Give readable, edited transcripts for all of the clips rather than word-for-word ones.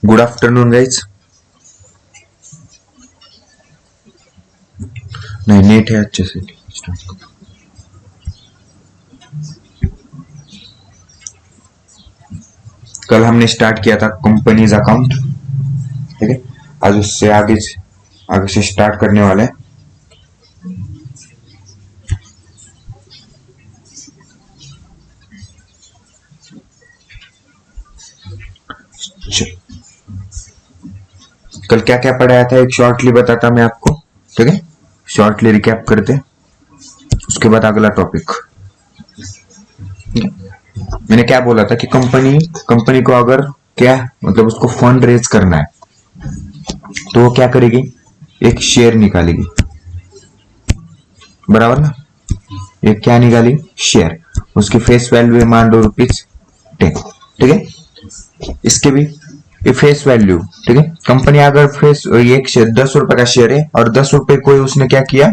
Good afternoon guys. नहीं net है अच्छे से। कल हमने स्टार्ट किया था कंपनीज अकाउंट, ठीक है। आज उससे आगे से स्टार्ट करने वाले हैं। कल क्या क्या पढ़ाया था एक शॉर्टली बताता मैं आपको, ठीक है। शॉर्टली रिकैप करते, उसके बाद अगला टॉपिक। मैंने क्या बोला था कि कंपनी को अगर क्या मतलब उसको फंड रेज करना है तो वो क्या करेगी, एक शेयर निकालेगी, बराबर ना। एक क्या निकाली, शेयर। उसकी फेस वैल्यू है मान लो ₹10, ठीक है। इसके भी ये फेस वैल्यू, ठीक है। कंपनी अगर फेस एक शेयर ₹10 का शेयर है और ₹10 को उसने क्या किया,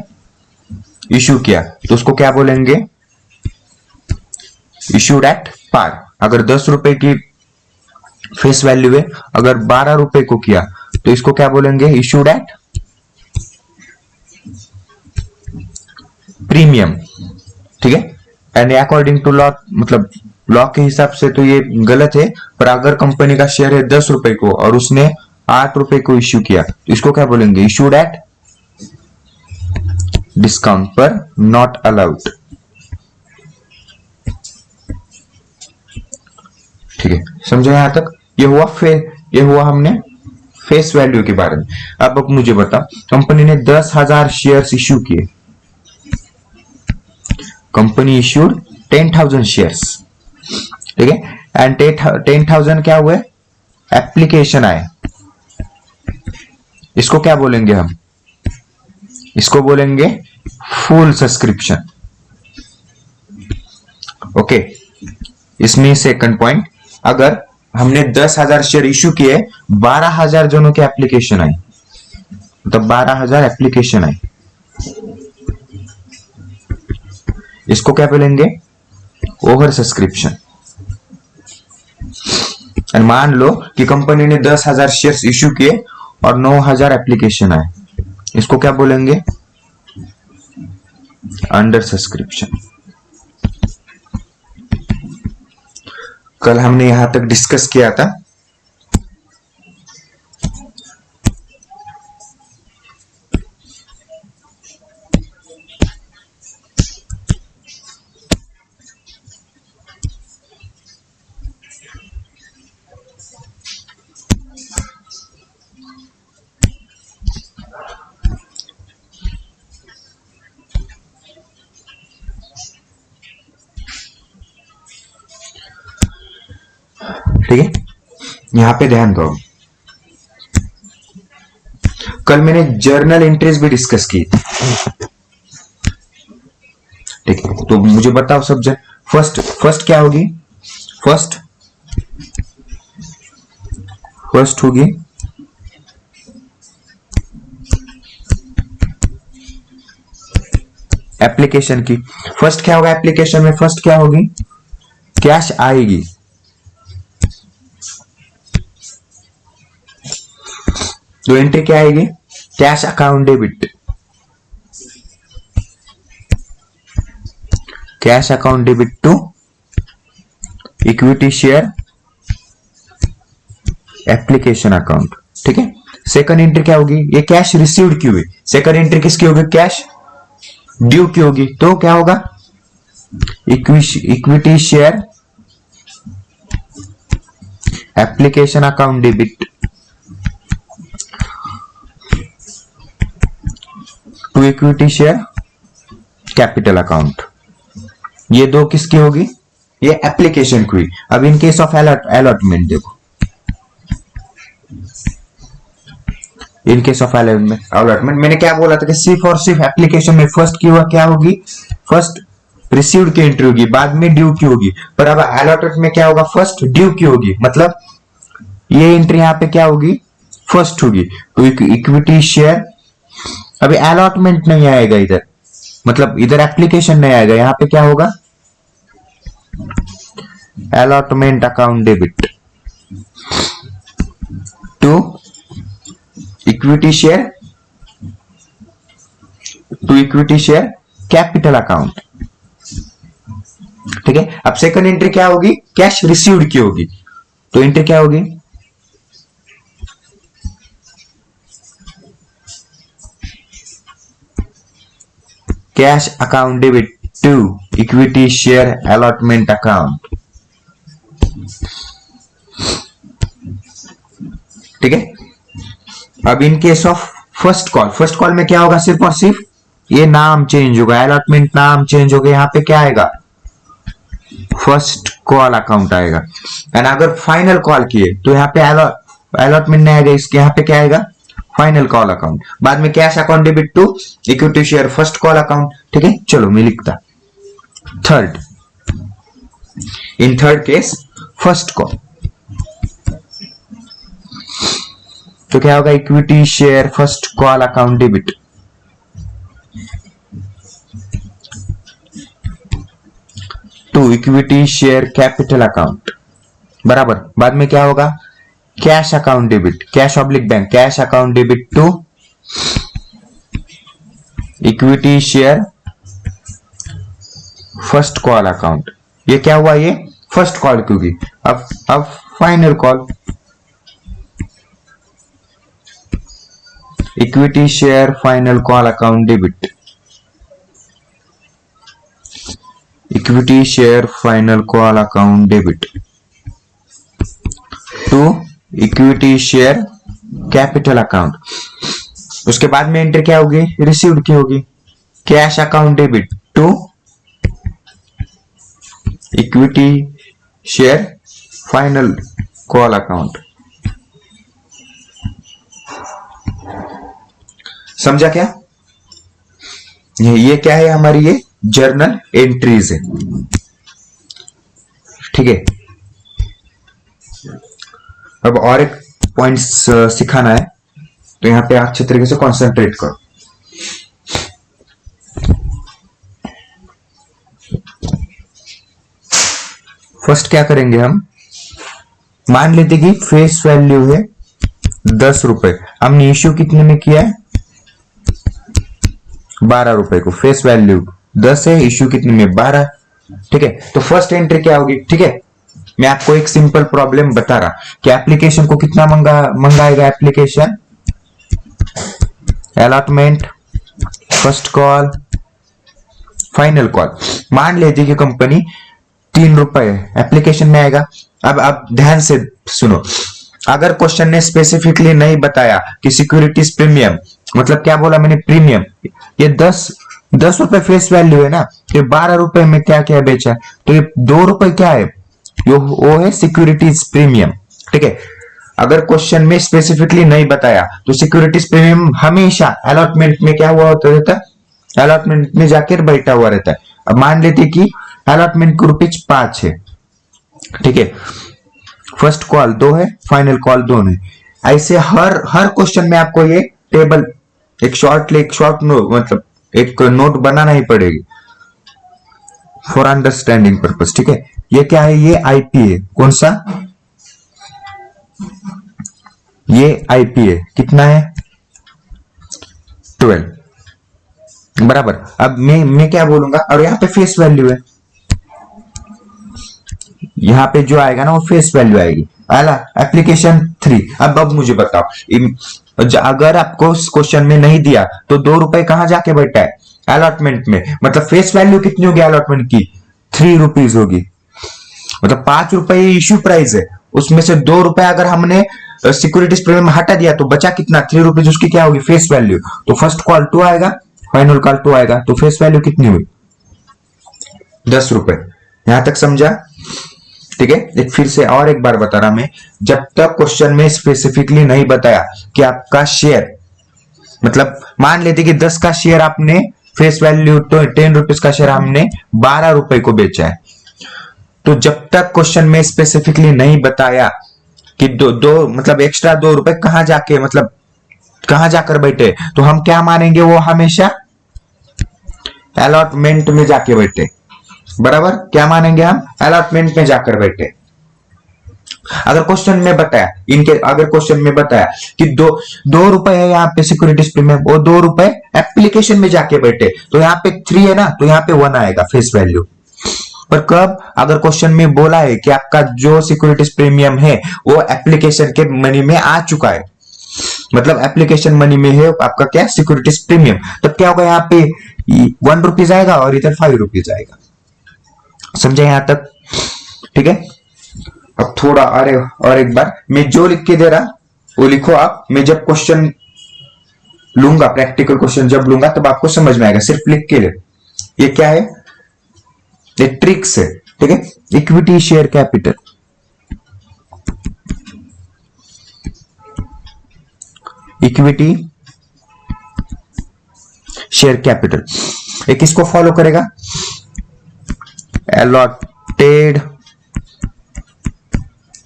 इश्यू किया, तो उसको क्या बोलेंगे, इश्यूड एट पार। अगर ₹10 की फेस वैल्यू है, अगर ₹12 को किया तो इसको क्या बोलेंगे, इश्यूड एट प्रीमियम, ठीक है। एंड अकॉर्डिंग टू लॉ, मतलब लॉ के हिसाब से तो ये गलत है, पर अगर कंपनी का शेयर है ₹10 को और उसने ₹8 को इश्यू किया तो इसको क्या बोलेंगे, इश्यूड एट डिस्काउंट पर नॉट अलाउड, ठीक है। समझे यहां तक। ये हुआ हमने फेस वैल्यू के बारे में। अब मुझे बता, कंपनी ने 10,000 शेयर्स इश्यू किए। कंपनी इश्यूड 10,000 शेयर्स, ठीक है। एंड 10,000 क्या हुए, एप्लीकेशन आए। इसको क्या बोलेंगे हम, इसको बोलेंगे फुल सब्सक्रिप्शन, ओके। इसमें सेकंड पॉइंट, अगर हमने 10,000 शेयर इश्यू किए, 12,000 जनों के एप्लीकेशन आई, मतलब 12,000 एप्लीकेशन आई, इसको क्या बोलेंगे, ओवर सब्सक्रिप्शन। और मान लो कि कंपनी ने 10,000 शेयर्स इश्यू किए और 9,000 एप्लीकेशन आए, इसको क्या बोलेंगे, अंडर सब्सक्रिप्शन। कल हमने यहां तक डिस्कस किया था। ठीक है, यहां पे ध्यान दो। कल मैंने जर्नल एंट्रीज भी डिस्कस की, ठीक है। तो मुझे बताओ सब्जेक्ट फर्स्ट क्या होगी, फर्स्ट होगी एप्लीकेशन की। फर्स्ट क्या होगा एप्लीकेशन में, फर्स्ट क्या होगी, कैश आएगी, तो एंट्री क्या आएगी, cash account debit, cash account debit to equity share application account, ठीक है। सेकंड एंट्री क्या होगी, ये कैश रिसीव्ड की हुई, सेकंड एंट्री किसकी होगी, कैश ड्यू की होगी, तो क्या होगा, equity share application account debit to equity share capital account. ये दो किसकी होगी, ये एप्लीकेशन की हुई। अब इन केस ऑफ अलॉटमेंट देखो, इन केस ऑफ अलॉटमेंट मैंने क्या बोला था कि सिर्फ और सिर्फ एप्लीकेशन में फर्स्ट की हुआ क्या होगी, फर्स्ट रिसीव्ड की एंट्री होगी, बाद में ड्यू की होगी। पर अब अलॉटमेंट में क्या होगा, फर्स्ट ड्यू की होगी, मतलब ये एंट्री यहां पे क्या होगी, फर्स्ट होगी। तो इक्विटी शेयर, अभी अलॉटमेंट नहीं आएगा इधर, मतलब इधर एप्लीकेशन नहीं आएगा, यहां पे क्या होगा, allotment account debit, equity share to equity share capital account. ठीक है, अब सेकंड एंट्री क्या होगी, कैश रिसीव्ड की होगी। तो एंट्री क्या होगी, cash account debit to equity share allotment account. ठीक है, अब in case of first call में क्या होगा, सिर्फ और सिर्फ ये नाम चेंज होगा, अलॉटमेंट नाम चेंज होगा, यहां पे क्या आएगा, फर्स्ट कॉल अकाउंट आएगा। एंड अगर फाइनल कॉल किए तो यहाँ पे अलॉटमेंट नहीं आएगा, इसके यहाँ पे क्या आएगा, फाइनल कॉल अकाउंट। बाद में cash account debit to equity share first call account. ठीक है, चलो मैं लिखता third, in third case first call, तो क्या होगा, equity share first call account debit to equity share capital account बराबर। बाद में क्या होगा, cash account debit, cash oblique bank, cash account debit to equity share first call account. ये क्या हुआ, ये फर्स्ट कॉल क्योंकि अब final call, equity share final call account debit, equity share final call account debit to equity share capital account. उसके बाद में entry क्या होगी, रिसीव्ड की होगी, cash account debit to equity share final call account. समझा क्या, ये क्या है हमारी, ये जर्नल एंट्रीज है। ठीक है, अब और एक पॉइंट्स सिखाना है, तो यहां पे अच्छे तरीके से कंसंट्रेट करो। फर्स्ट क्या करेंगे हम, मान लेते कि फेस वैल्यू है 10 रुपए, हमने इश्यू कितने में किया है, 12 रुपए को, फेस वैल्यू 10 है, इश्यू कितने में, 12। ठीक है, तो फर्स्ट एंट्री क्या होगी। ठीक है, मैं आपको एक सिंपल प्रॉब्लम बता रहा कि एप्लीकेशन को कितना मंगाएगा, application allotment first call final call. मान लीजिए कि कंपनी 3 रुपए एप्लीकेशन में आएगा। अब ध्यान से सुनो, अगर क्वेश्चन ने स्पेसिफिकली नहीं बताया कि सिक्योरिटीज प्रीमियम, मतलब क्या बोला मैंने, प्रीमियम, ये 10 रुपए फेस वैल्यू है ना, ये 12 रुपए में क्या क्या बेचा है, तो ये 2 रुपए क्या है, वो है सिक्योरिटीज प्रीमियम। ठीक है, अगर क्वेश्चन में स्पेसिफिकली नहीं बताया तो सिक्योरिटीज प्रीमियम हमेशा अलॉटमेंट में क्या हुआ होता रहता है, अलॉटमेंट में जाकर बैठा हुआ रहता है। अब मान लेते कि अलॉटमेंट को ₹5 है। ठीक है, फर्स्ट कॉल 2 है, फाइनल कॉल 2 है। ऐसे हर क्वेश्चन में आपको ये टेबल एक शॉर्ट नोट, मतलब एक नोट बनाना ही पड़ेगी फॉर अंडरस्टैंडिंग पर्पस। ठीक है, ये क्या है, ये आईपी है, कौन सा, ये आईपी है, कितना है, 12 बराबर। अब मैं क्या बोलूंगा, और यहाँ पे फेस वैल्यू है, यहाँ पे जो आएगा ना वो फेस वैल्यू आएगी, आला एप्लीकेशन 3। अब मुझे बताओ, अगर आपको क्वेश्चन में नहीं दिया तो 2 रुपए कहां जाके बैठा है, अलॉटमेंट में, मतलब फेस वैल्यू कितनी होगी अलॉटमेंट की, 3 रुपीज होगी, मतलब 5 रुपए इश्यू प्राइस है, उसमें से 2 रुपए अगर हमने सिक्योरिटीज प्रीमियम हटा दिया तो बचा कितना, 3 रुपीज, उसकी क्या होगी, फेस वैल्यू। तो फर्स्ट कॉल 2 आएगा, फाइनल कॉल 2 आएगा, तो फेस वैल्यू कितनी हुई, 10 रुपए। यहां तक समझा। ठीक है, एक फिर से और एक बार बता रहा मैं, जब तक क्वेश्चन में स्पेसिफिकली नहीं बताया कि आपका शेयर, मतलब मान लेते कि 10 का शेयर आपने फेस वैल्यू, तो 10 रुपीज का शेयर हमने 12 रुपए को बेचा है, तो जब तक क्वेश्चन में स्पेसिफिकली नहीं बताया कि दो मतलब एक्स्ट्रा 2 रुपए कहां जाके, मतलब कहां जाकर बैठे, तो हम क्या मानेंगे, वो हमेशा अलॉटमेंट में जाके बैठे, बराबर, क्या मानेंगे हम, अलॉटमेंट में जाकर बैठे। अगर क्वेश्चन में बताया अगर क्वेश्चन में बताया कि दो रुपए है यहाँ पे सिक्योरिटीज प्रीमियम, वो 2 रुपए एप्लीकेशन में जाके बैठे, तो यहाँ पे 3 है ना, तो यहाँ पे 1 आएगा फेस वैल्यू। पर कब, अगर क्वेश्चन में बोला है कि आपका जो सिक्योरिटीज प्रीमियम है वो एप्लीकेशन के मनी में आ चुका है, मतलब एप्लीकेशन मनी में है आपका क्या सिक्योरिटीज प्रीमियम, तब क्या होगा, यहाँ पे 1 रुपीज आएगा और इधर 5 रुपीज आएगा। समझे यहां तक? ठीक है। अब थोड़ा अरे और एक बार मैं जो लिख के दे रहा वो लिखो आप, मैं जब क्वेश्चन लूंगा, प्रैक्टिकल क्वेश्चन जब लूंगा तब आपको समझ में आएगा, सिर्फ लिख के ले। ये क्या है, ये ट्रिक्स है। ठीक है। Equity share capital, equity share capital ये किसको फॉलो करेगा, अलॉटेड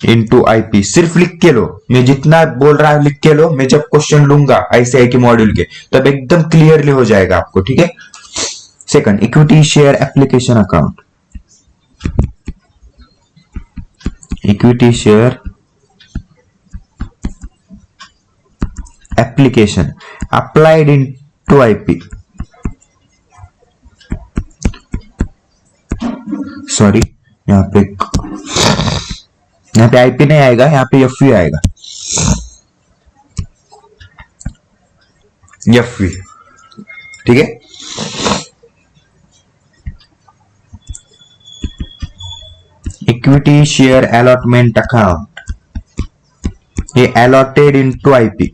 इनटू आईपी। सिर्फ लिख के लो, मैं जितना बोल रहा है लिख के लो, मैं जब क्वेश्चन लूंगा आईसीआई के मॉड्यूल के तब एकदम क्लियरली हो जाएगा आपको। ठीक है। Second, equity share application account, equity share application applied into IP, sorry यहां पे आईपी नहीं आएगा, यहां पे एफवी आएगा, एफवी। ठीक है। इक्विटी शेयर अलॉटमेंट अकाउंट, ये allotted into IP,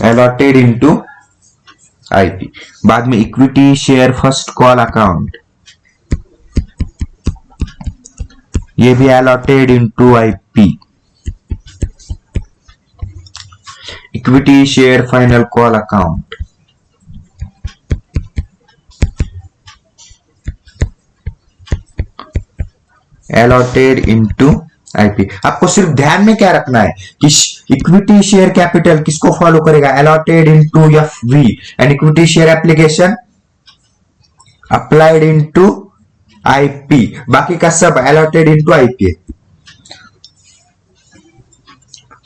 allotted into IP. बाद में equity share first call account, ये भी allotted into IP. Equity share final call account, allotted into IP. आपको सिर्फ ध्यान में क्या रखना है कि इक्विटी शेयर कैपिटल किसको फॉलो करेगा, allotted into FV, and equity share application applied into IP. बाकी का सब अलॉटेड इनटू आईपी।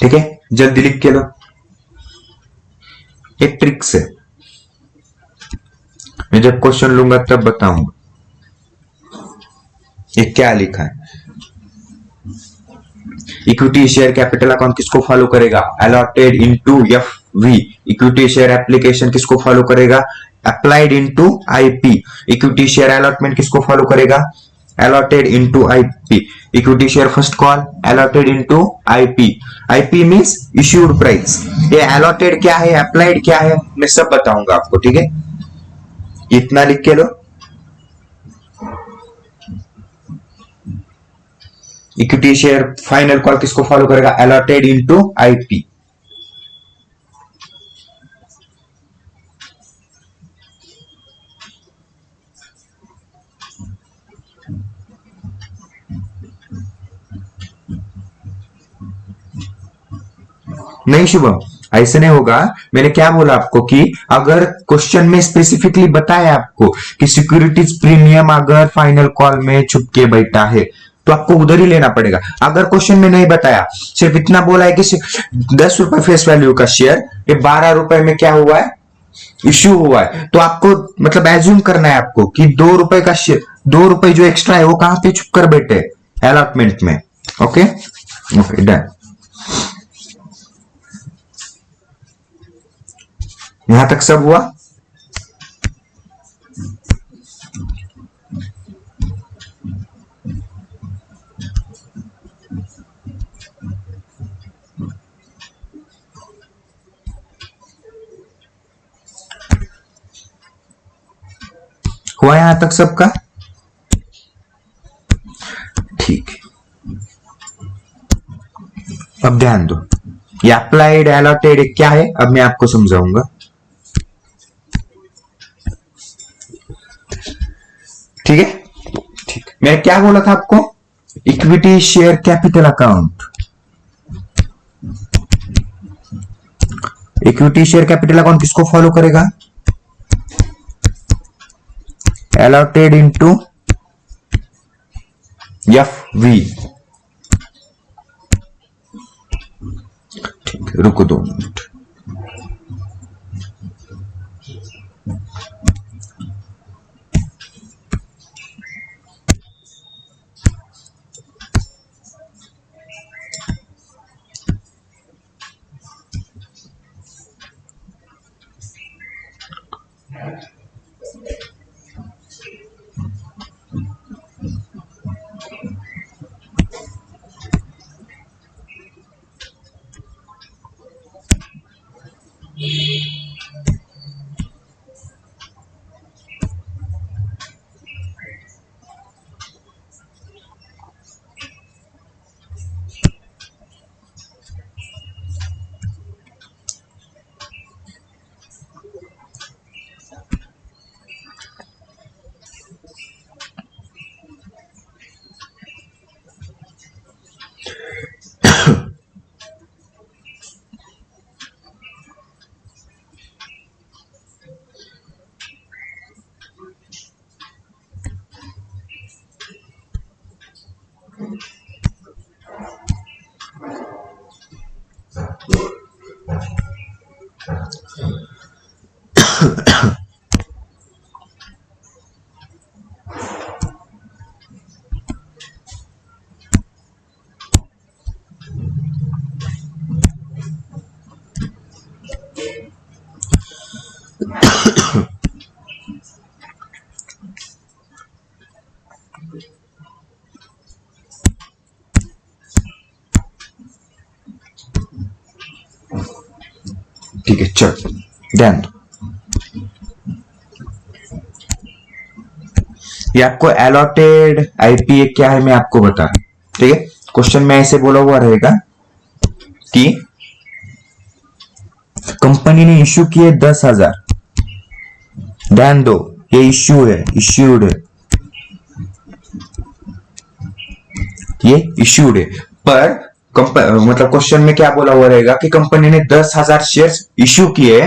ठीक है। जल्दी लिख के लो, एक ट्रिक्स है, मैं जब क्वेश्चन लूंगा तब बताऊंगा ये क्या लिखा है। इक्विटी शेयर कैपिटल अकाउंट किसको फॉलो करेगा, allotted into FV. Equity share application किसको फॉलो करेगा, applied into IP. Equity share allotment किसको फॉलो करेगा, allotted into IP. Equity share first call allotted into IP. IP means issued price. ये allotted क्या है, applied क्या है, मैं सब बताऊंगा आपको। ठीक है। इतना लिख के लो। इक्विटी शेयर फाइनल कॉल किसको फॉलो करेगा, अलॉटेड इनटू आईपी। नहीं शुभम, ऐसे नहीं होगा। मैंने क्या बोला आपको कि अगर क्वेश्चन में स्पेसिफिकली बताया आपको कि सिक्योरिटीज प्रीमियम अगर फाइनल कॉल में छुप के बैठा है तो आपको उधर ही लेना पड़ेगा। अगर क्वेश्चन में नहीं बताया, सिर्फ इतना बोला है कि 10 रुपए फेस वैल्यू का शेयर ये 12 रुपए में क्या हुआ है, इश्यू हुआ है, तो आपको मतलब एज्यूम करना है आपको कि 2 रुपए का शेयर, 2 रुपए जो एक्स्ट्रा है वो कहां पे छुप कर बैठे, अलॉटमेंट में। Okay okay done. यहां तक सब हुआ। हुआ यहां तक सबका? ठीक है। अब ध्यान दो, ये अप्लाइड अलॉटेड क्या है, अब मैं आपको समझाऊंगा। ठीक है। ठीक, मैं क्या बोला था आपको, equity share capital account. Equity share capital account किसको फॉलो करेगा, allotted into एफ वी। ठीक है, रुको 2 मिनट। ठीक है, चलो ध्यान दो। ये आपको अलॉटेड आईपीए क्या है मैं आपको बता रहा हूं। ठीक है, क्वेश्चन में ऐसे बोला हुआ रहेगा कि कंपनी ने इश्यू किए 10,000। ध्यान दो, ये इश्यू है, इश्यूड है, ये इश्यूड है। पर मतलब क्वेश्चन में क्या बोला हुआ रहेगा कि कंपनी ने 10,000 शेयर्स इश्यू किए,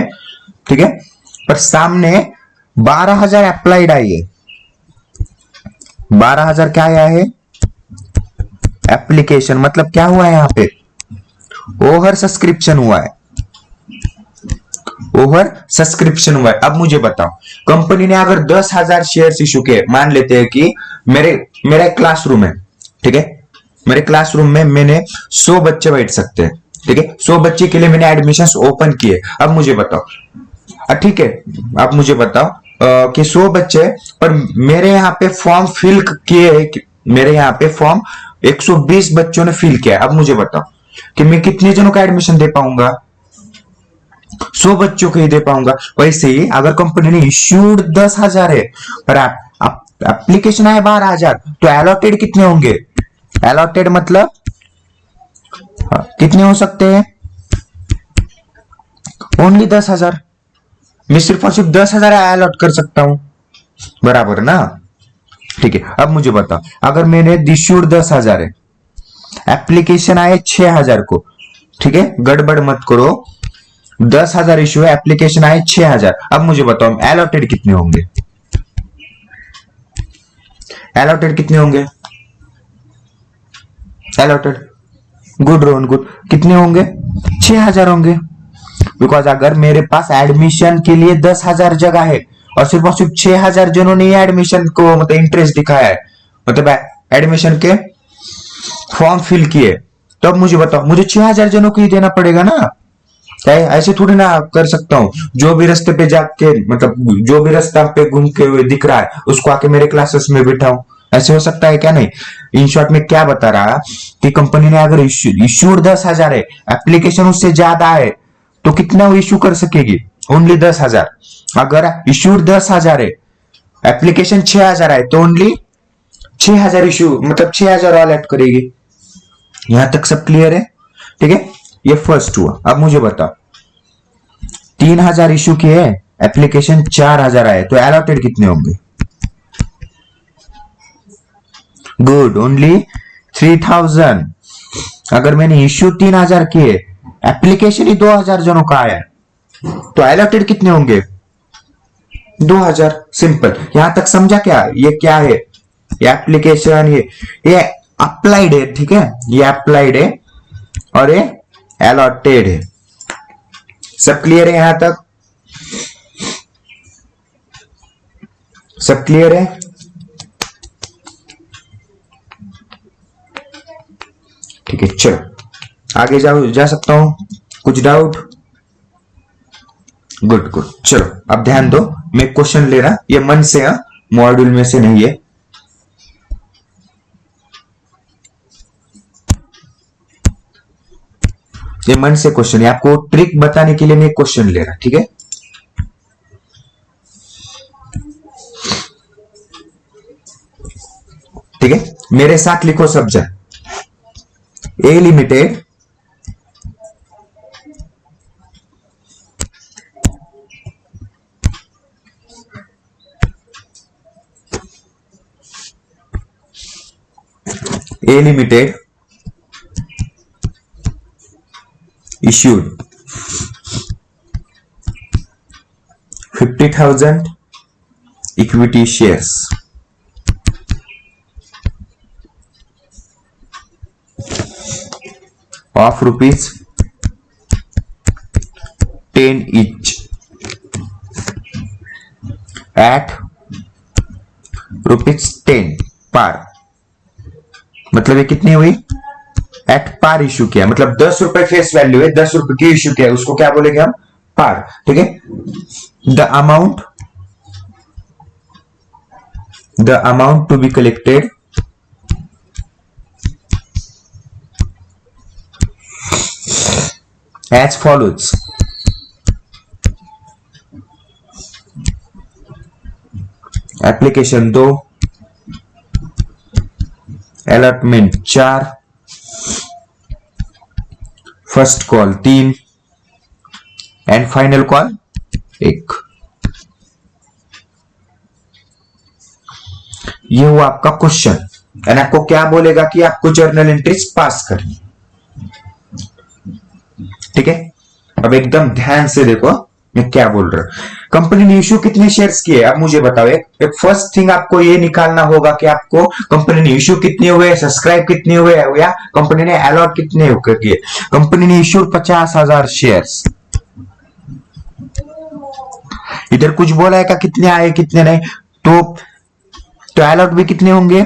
ठीक है, पर सामने 12,000 अप्लाइड आई है। 12,000 क्या आया है? एप्लीकेशन। मतलब क्या हुआ है यहां पे? ओवर सब्सक्रिप्शन हुआ है, ओवर सब्सक्रिप्शन हुआ है। अब मुझे बताओ, कंपनी ने अगर 10,000 शेयर्स इश्यू किए, मान लेते हैं कि मेरा एक क्लासरूम है, ठीक है, मेरे क्लासरूम में मैंने 100 बच्चे बैठ सकते हैं, ठीक है, 100 बच्चे के लिए मैंने एडमिशंस ओपन किए। अब मुझे बताओ, ठीक है, अब मुझे बताओ कि 100 बच्चे, पर मेरे यहाँ पे फॉर्म फिल किए, मेरे यहाँ पे फॉर्म 120 बच्चों ने फिल किया। अब मुझे बताओ कि मैं कितने जनों का एडमिशन दे पाऊंगा? 100 बच्चों को ही दे पाऊंगा। वैसे ही अगर कंपनी ने इश्यूड 10,000 है पर एप्लीकेशन आए 12,000, तो अलॉटेड कितने होंगे? अलॉटेड मतलब कितने हो सकते हैं? ओनली 10,000। मैं सिर्फ और सिर्फ 10,000 अलॉट कर सकता हूं, बराबर ना? ठीक है, अब मुझे बताओ, अगर मैंने इश्यूड 10,000 है, एप्लीकेशन आए 6,000 को, ठीक है, गड़बड़ मत करो, 10,000 इश्यू है, एप्लीकेशन आए 6,000। अब मुझे बताओ अलॉटेड कितने होंगे? अलॉटेड कितने होंगे? अलॉटेड, गुड रोहन गुड, कितने होंगे? 6,000 होंगे। बिकॉज अगर मेरे पास एडमिशन के लिए 10,000 जगह है और सिर्फ 6,000 जिन्होंने एडमिशन को मतलब इंटरेस्ट दिखाया है, मतलब एडमिशन के फॉर्म फिल किए, तो अब मुझे बताओ, मुझे 6,000 जनों को ही देना पड़ेगा ना? ऐसे थोड़ी ना कर सकता हूँ, जो भी रास्ते पे जाके मतलब जो भी रास्ता पे घूम के हुए दिख रहा है उसको आके मेरे क्लासेस में बिठाऊं। ऐसे हो सकता है क्या? नहीं। इन शॉर्ट में क्या बता रहा कि कंपनी ने अगर इश्यूड 10,000 है, एप्लीकेशन उससे ज्यादा है, तो कितना वो इश्यू कर सकेगी? ओनली 10,000। अगर इश्यूड 10,000 है, एप्लीकेशन 6,000 है, तो ओनली 6,000 इश्यू मतलब 6,000 अलॉट करेगी। यहां तक सब क्लियर है? ठीक है, ये फर्स्ट हुआ। अब मुझे बताओ, 3,000 इश्यू किए, एप्लीकेशन 4,000 आए, तो अलॉटेड कितने होंगे? Good, only 3,000। अगर मैंने इश्यू 3,000 किए, एप्लीकेशन ही 2,000 जनों का आया, तो अलॉटेड कितने होंगे? 2,000। सिंपल। यहां तक समझा क्या? ये क्या है? ये एप्लीकेशन, ये अप्लाइड है, ठीक है, ये अप्लाइड है और ये अलॉटेड है। सब क्लियर है यहां तक? सब क्लियर है? ठीक है, चलो आगे जा सकता हूं? कुछ डाउट? गुड गुड, चलो अब ध्यान दो, मैं क्वेश्चन ले रहा, ये मन से है, मॉड्यूल में से नहीं है। ये मन से क्वेश्चन है, आपको ट्रिक बताने के लिए मैं क्वेश्चन ले रहा, ठीक है। ठीक है, मेरे साथ लिखो सब जन। ए limited issued 50,000 equity shares of rupees 10 each at rupees 10 par। मतलब ये कितनी हुई? एट पार इश्यू किया, मतलब 10 रुपए फेस वैल्यू है, 10 रुपए की इश्यू किया, उसको क्या बोलेंगे हम? पार, ठीक है। The amount to be collected as follows. Application 2, allotment 4, first call 3 and final call 1। ये हुआ आपका क्वेश्चन, एंड आपको क्या बोलेगा कि आपको जर्नल एंट्रीज पास करनी, ठीक है। अब एकदम ध्यान से देखो मैं क्या बोल रहा हूं। कंपनी ने इश्यू कितने शेयर्स किए, अब मुझे बताओ। एक फर्स्ट थिंग आपको ये निकालना होगा कि आपको कंपनी ने इश्यू कितने हुए, सब्सक्राइब कितने हुए, या कंपनी ने अलॉट कितने किए। कंपनी ने इश्यू 50,000 शेयर्स। इधर कुछ बोला है क्या कितने आए कितने नहीं, तो अलॉट भी कितने होंगे?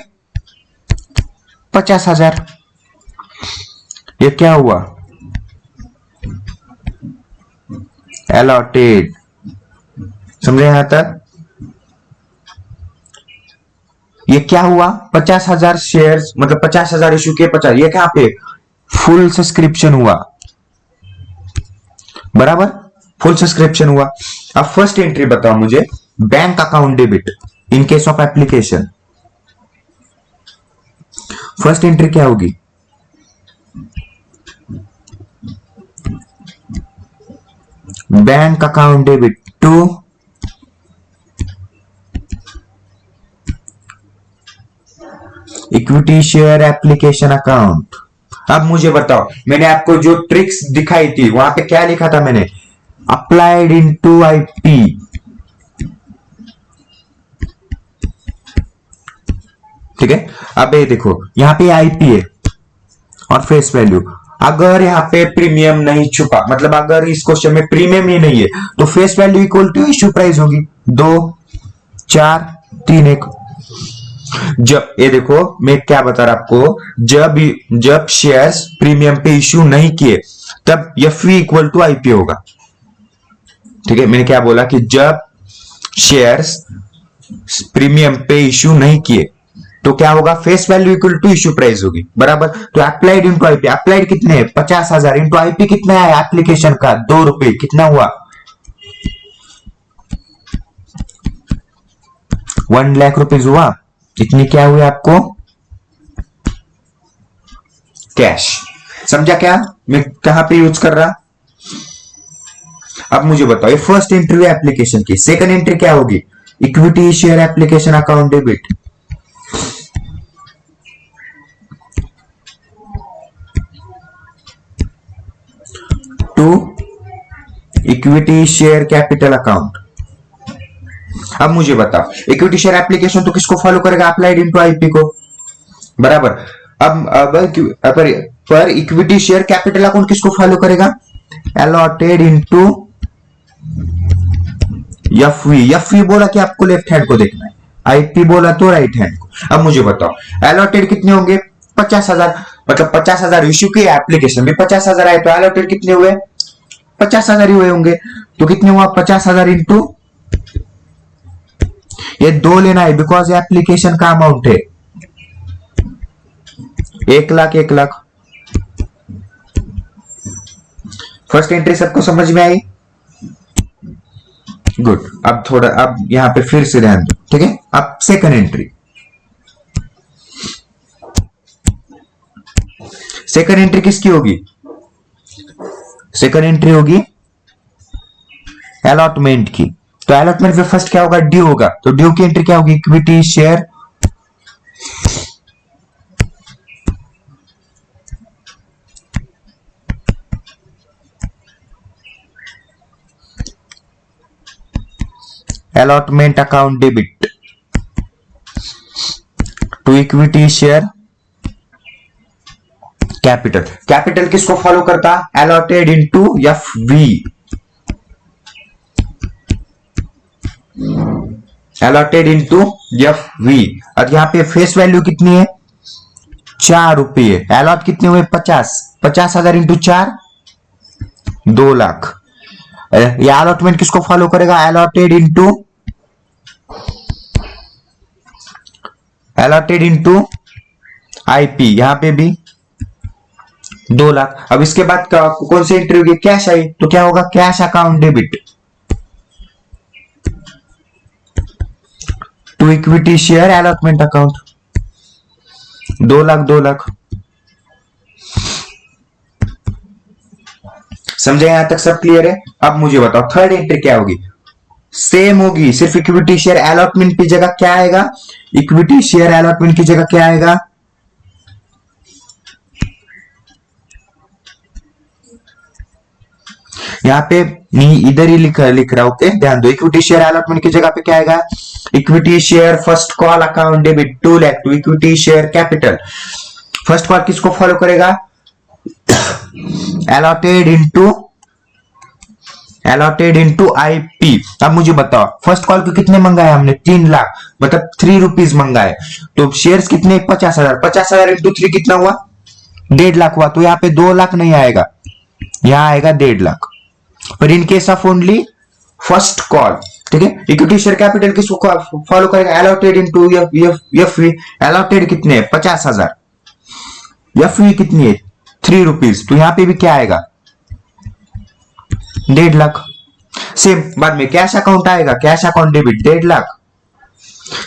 50,000। ये क्या हुआ? अलॉटेड। समझे यहां तक? ये क्या हुआ? 50,000 शेयर्स, मतलब 50,000 इश्यू किए 50, ये कहां पे? फुल सब्सक्रिप्शन हुआ, बराबर, फुल सब्सक्रिप्शन हुआ। अब फर्स्ट एंट्री बताओ मुझे, bank account debit in case of application. First entry क्या होगी? Bank account debit to equity share application account. अब मुझे बताओ, मैंने आपको जो ट्रिक्स दिखाई थी वहां पे क्या लिखा था मैंने? Applied into IP. ठीक है, अब ये देखो यहां पे आईपी है और फेस वैल्यू। अगर यहाँ पे प्रीमियम नहीं छुपा, मतलब अगर इस क्वेश्चन में प्रीमियम ही नहीं है, तो face value equal to issue price होगी 2 4 3 1। जब ये देखो मैं क्या बता रहा आपको, जब शेयर्स प्रीमियम पे इश्यू नहीं किए तब एफवी इक्वल टू आईपी होगा। ठीक है, मैंने क्या बोला कि जब शेयर्स प्रीमियम पे इश्यू नहीं किए तो क्या होगा? Face value equal to issue price होगी, बराबर। तो अप्लाइड इंटू आईपी, अप्लाइड कितने है? 50,000 इंटू आईपी कितना है एप्लीकेशन का? 2 रुपए, कितना हुआ? 1 लाख रुपीज हुआ। इतनी क्या हुई आपको? कैश। समझा क्या मैं कहां पे यूज कर रहा? अब मुझे बताओ, ये फर्स्ट एंट्री है एप्लीकेशन की। सेकंड एंट्री क्या होगी? Equity share application account debit. To equity share capital account. अब मुझे बताओ, इक्विटी शेयर एप्लीकेशन तो किसको फॉलो करेगा? अप्लाइड इनटू आईपी को, बराबर। पर इक्विटी शेयर कैपिटल अकाउंट किसको फॉलो करेगा? Allotted into FV. एफवी बोला कि आपको लेफ्ट हैंड को देखना है, आईपी बोला तो राइट हैंड को। अब मुझे बताओ, अलॉटेड कितने होंगे? 50,000, मतलब 50,000 इश्यू की, एप्लीकेशन भी 50,000 आए, तो अलॉटेड कितने हुए? 50,000 ही हुए होंगे। तो कितने हुआ? 50,000 इंटू, ये 2 लेना है बिकॉज ये एप्लीकेशन का अमाउंट है। 1,00,000 1,00,000। फर्स्ट एंट्री सबको समझ में आई? गुड। अब यहां पे फिर से ध्यान दो, ठीक है। अब सेकंड एंट्री, सेकंड एंट्री किसकी होगी? सेकंड एंट्री होगी अलॉटमेंट की। तो अलॉटमेंट में फर्स्ट क्या होगा? ड्यू होगा। तो ड्यू की एंट्री क्या होगी? Equity share allotment account debit to equity share capital। Capital किसको फॉलो करता? allotted into FV, allotted into FV। और यहां पे फेस वैल्यू कितनी है? 4 रुपये। अलॉट कितने हुए? 50। 50,000 इंटू 4, 2,00,000। ये अलॉटमेंट किसको फॉलो करेगा? अलॉटेड इनटू आईपी, यहां पे भी 2,00,000। अब इसके बाद कौन सी एंट्री होगी? कैश आई, तो क्या होगा? Cash account debit to equity share allotment account, 2,00,000 2,00,000। समझे? यहां तक सब क्लियर है? अब मुझे बताओ थर्ड एंट्री क्या होगी? सेम होगी, सिर्फ इक्विटी शेयर अलॉटमेंट की जगह क्या आएगा? इक्विटी शेयर अलॉटमेंट की जगह क्या आएगा? यहाँ पे नहीं, इधर ही लिख रहा, ओके ध्यान दो। इक्विटी शेयर अलॉटमेंट की जगह पे क्या आएगा? Equity share first call account debit 2,00,000 to equity share capital. First call किसको फॉलो करेगा? Allotted into IP. अब मुझे बताओ, फर्स्ट कॉल को कितने मंगाए हमने? 3,00,000, मतलब 3 रुपीज मंगाए। तो शेयर्स कितने? 50,000। 50,000 इंटू 3 कितना हुआ? 1,50,000 हुआ। तो यहाँ पे 2,00,000 नहीं आएगा, यहां आएगा 1,50,000। पर इन case of only first call, ठीक है। इक्विटी शेयर कैपिटल किसको फॉलो करेगा? Allotted into FV. अलॉटेड कितने? 50,000। एफवी कितनी है? 3 रुपीज। तो यहां पे भी क्या आएगा? 1,50,000। सेम बाद में कैश अकाउंट आएगा, कैश अकाउंट डेबिट 1,50,000।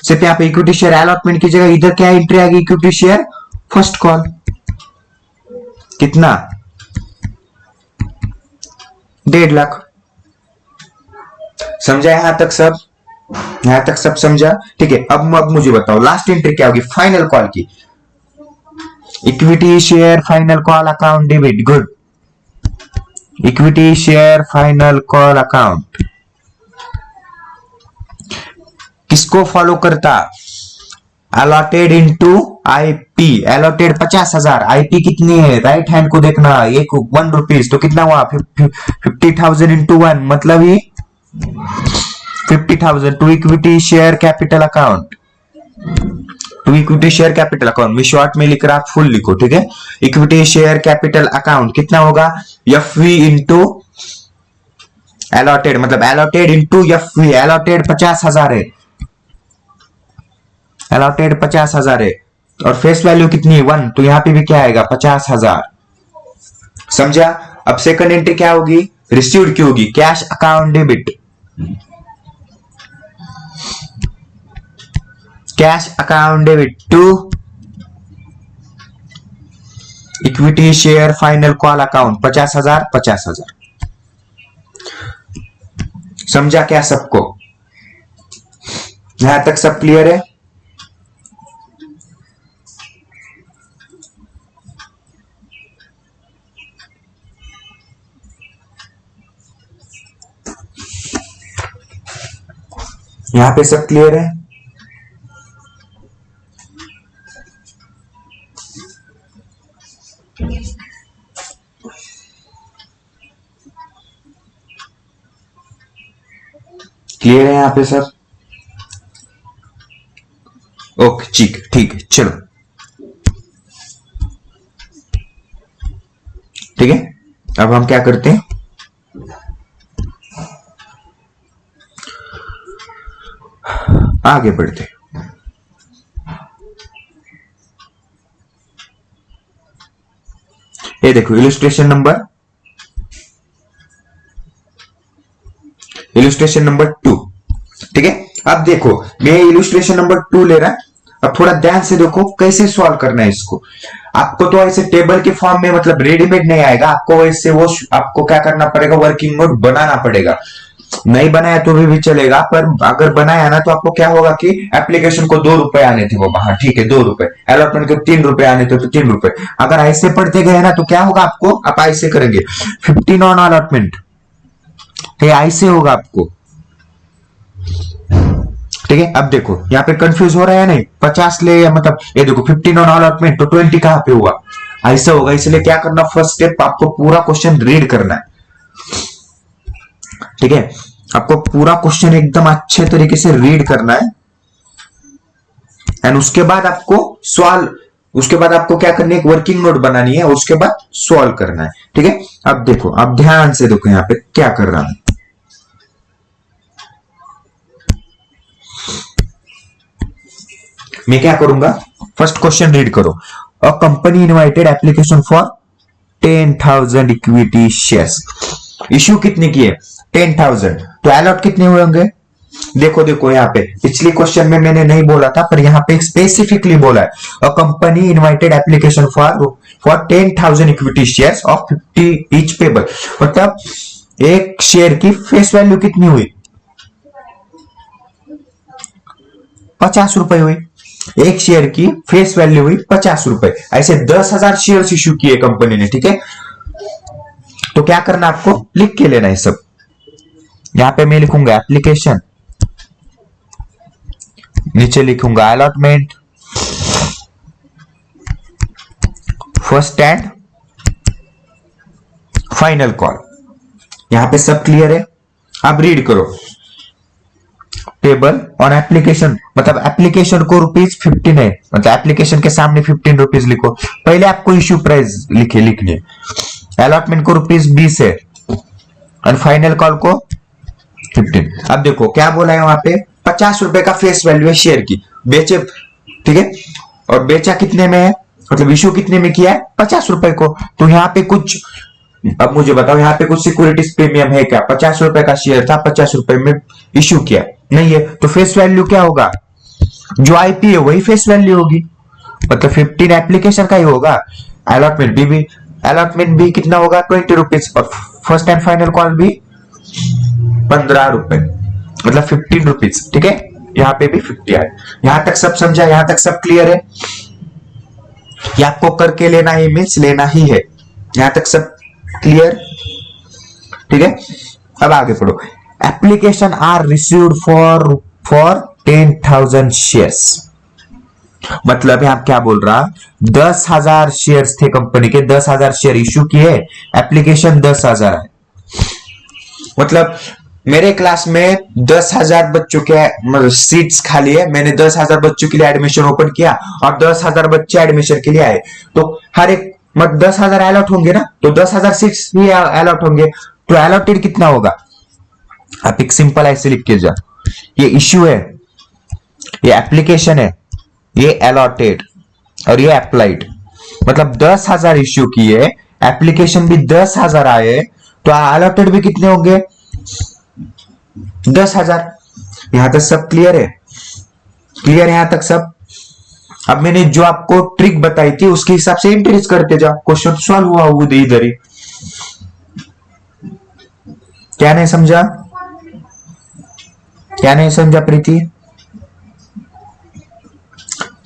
सिर्फ यहाँ पे इक्विटी शेयर अलॉटमेंट की जगह इधर क्या एंट्री आएगी? इक्विटी शेयर फर्स्ट कॉल, कितना? 1,50,000। समझा यहां तक सब? यहां तक सब समझा? ठीक है। अब मुझे बताओ लास्ट एंट्री क्या होगी फाइनल कॉल की? Equity share final call account debit. Good. Equity share final call account किसको फॉलो करता? Allotted into IP. Allotted 50,000, IP कितनी है? राइट हैंड को देखना, 1 रुपीज। तो कितना हुआ? 50,000 इंटू 1, मतलब ही 50,000 to equity share capital account. To equity share capital account में शॉर्ट में लिख रहा, फुल लिखो, ठीक है। इक्विटी शेयर कैपिटल अकाउंट कितना होगा? एफवी इंटू अलॉटेड, मतलब अलॉटेड इंटू एफवी। अलॉटेड 50,000 है, अलॉटेड 50,000 है, और फेस वैल्यू कितनी है? 1। तो यहां पे भी क्या आएगा? 50,000। समझा? अब सेकंड एंट्री क्या होगी? रिसीव्ड की होगी, cash account debit, cash account debit to equity share final call account 50,000 50,000। समझा क्या सबको? यहां तक सब क्लियर है? यहां पे सब क्लियर है? क्लियर है यहां पे सर? ओके ठीक ठीक, चलो ठीक है। अब हम क्या करते हैं, आगे बढ़ते हैं। ये देखो इलस्ट्रेशन नंबर 2, ठीक है। अब देखो मैं इलस्ट्रेशन नंबर 2 ले रहा, अब थोड़ा ध्यान से देखो कैसे सॉल्व करना है इसको। आपको तो ऐसे टेबल के फॉर्म में मतलब रेडीमेड नहीं आएगा, आपको वैसे वो आपको क्या करना पड़ेगा, वर्किंग नोट बनाना पड़ेगा। नहीं बनाया तो भी चलेगा, पर अगर बनाया ना तो आपको क्या होगा कि एप्लीकेशन को 2 रुपए आने थे वो बाहर, ठीक है 2 रुपए, अलॉटमेंट को 3 रुपए आने थे तो 3 रुपए। अगर ऐसे पढ़ते गए ना तो क्या होगा आपको, आप ऐसे करेंगे 15 ऑन अलॉटमेंट, ये ऐसे होगा आपको, ठीक है। अब देखो यहाँ पे कंफ्यूज हो रहा है नहीं, 50 ले या मतलब ये देखो 15 ऑन अलॉटमेंट तो 20 कहां पे हुआ, ऐसा होगा। इसलिए क्या करना, फर्स्ट स्टेप आपको पूरा क्वेश्चन रीड करना है, ठीक है। आपको पूरा क्वेश्चन एकदम अच्छे तरीके से रीड करना है एंड उसके बाद आपको क्या करनी है, एक वर्किंग नोट बनानी है, उसके बाद सॉल्व करना है, ठीक है। अब देखो, अब ध्यान से देखो यहाँ पे क्या कर रहा हूं। मैं क्या करूंगा, फर्स्ट क्वेश्चन रीड करो। अ company invited application for 10,000 equity shares, issue कितने की है 10,000, तो अलॉट कितने हुए होंगे। देखो यहाँ पे पिछले क्वेश्चन में मैंने नहीं बोला था, पर यहाँ पे स्पेसिफिकली बोला है, अ company invited application for 10,000 equity shares of 50 each payable, मतलब एक शेयर की फेस वैल्यू कितनी हुई, 50 रुपए हुई। एक शेयर की फेस वैल्यू हुई 50 रुपए, ऐसे 10,000 शेयर इश्यू किए कंपनी ने, ठीक है। तो क्या करना, आपको लिख के लेना है सब। यहां पे मैं लिखूंगा एप्लीकेशन, नीचे लिखूंगा allotment, first and final call. यहां पे सब क्लियर है। अब रीड करो टेबल ऑन एप्लीकेशन, मतलब एप्लीकेशन को ₹15 है, मतलब एप्लीकेशन के सामने 15 रुपीज लिखो। पहले आपको इश्यू प्राइस लिखनी है, अलॉटमेंट को ₹20 है और फाइनल कॉल को 15। अब देखो क्या बोला है वहां पे, 50 रुपए का फेस वैल्यू है शेयर की, बेचे, ठीक है, और बेचा कितने में है, मतलब इश्यू कितने में किया है 50 रुपए को। तो यहाँ पे कुछ, अब मुझे बताओ यहाँ पे कुछ सिक्योरिटीज प्रीमियम है क्या, 50 रुपए का शेयर था, 50 रुपए में इश्यू किया नहीं है, तो फेस वैल्यू क्या होगा, जो आईपी है वही फेस वैल्यू होगी, मतलब 15 एप्लीकेशन का ही होगा। अलॉटमेंट भी कितना होगा 20 रुपीज, और फर्स्ट एंड फाइनल कॉल भी 15 रुपए, मतलब 15 रुपीज, ठीक है। यहाँ पे भी 50 है। यहां तक सब समझा, यहां तक सब क्लियर है, या आपको करके लेना ही मीन्स लेना ही है, यहां तक सब क्लियर, ठीक है। अब आगे पढ़ो, application are received for 10,000 shares, मतलब यहां क्या बोल रहा, 10,000 शेयर्स थे कंपनी के, 10,000 शेयर इश्यू किए, एप्लीकेशन 10,000 है, मतलब मेरे क्लास में 10,000 बच्चों के सीट्स खाली है, मैंने 10,000 बच्चों के लिए एडमिशन ओपन किया और 10,000 बच्चे एडमिशन के लिए आए, तो हर एक मतलब 10,000 अलॉट होंगे ना, तो 10,000 सीट्स भी अलॉट होंगे, तो अलॉटेड कितना होगा, आप एक सिंपल ऐसे लिख के जाओ, ये इश्यू है, ये एप्लीकेशन है, ये अलॉटेड और ये अप्लाइड, मतलब 10,000 इश्यू किए, एप्लीकेशन भी 10,000 आए, तो अलॉटेड भी कितने होंगे 10,000। यहां तक सब क्लियर है, क्लियर यहां तक सब। अब मैंने जो आपको ट्रिक बताई थी उसके हिसाब से इंक्रीज करते जाओ, क्वेश्चन सॉल्व हुआ वो इधर ही। क्या नहीं समझा, क्या नहीं समझा प्रीति,